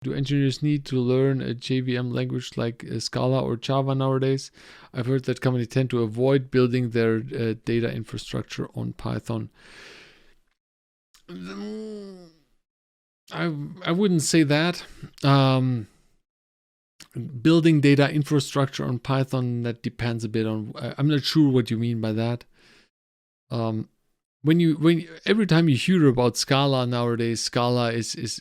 Do engineers need to learn a JVM language like Scala or Java nowadays? I've heard that companies tend to avoid building their data infrastructure on Python. I wouldn't say that. Building data infrastructure on Python, that depends a bit on. I'm not sure what you mean by that. When every time you hear about Scala nowadays, Scala is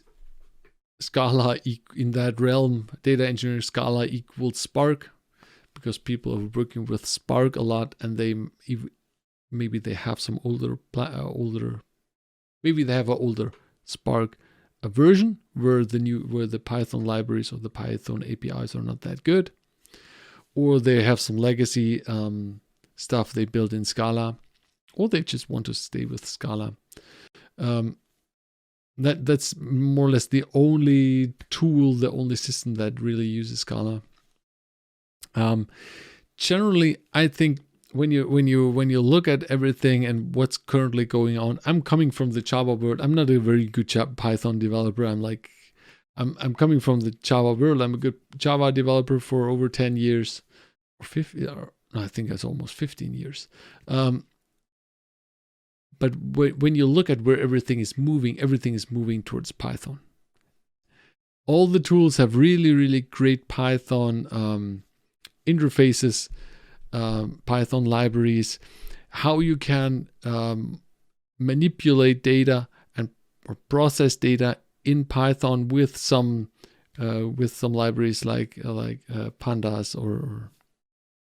Scala in that realm. Data engineering Scala equals Spark, because people are working with Spark a lot, and maybe they have some older maybe they have an older Spark version where the Python libraries or the Python APIs are not that good, or they have some legacy stuff they built in Scala, or they just want to stay with Scala. That's more or less the only tool, the only system that really uses Scala. Generally, I think when you look at everything and what's currently going on, I'm coming from the Java world. I'm not a very good Python developer. I'm coming from the Java world. I'm a good Java developer for over 10 years, or 50. Or I think that's almost 15 years. But when you look at where everything is moving towards Python. All the tools have really, really great Python interfaces, Python libraries, how you can manipulate data or process data in Python with some libraries like pandas or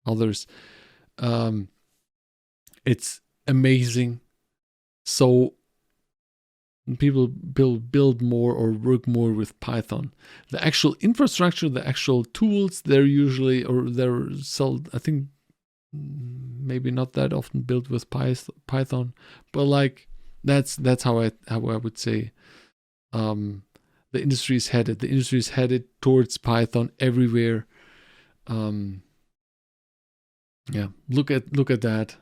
others. It's amazing. So people build more or work more with Python. The actual infrastructure, the actual tools, they're sold, I think, maybe not that often built with Python, but like that's how I would say the industry is headed. The industry is headed towards Python everywhere. Yeah, look at that.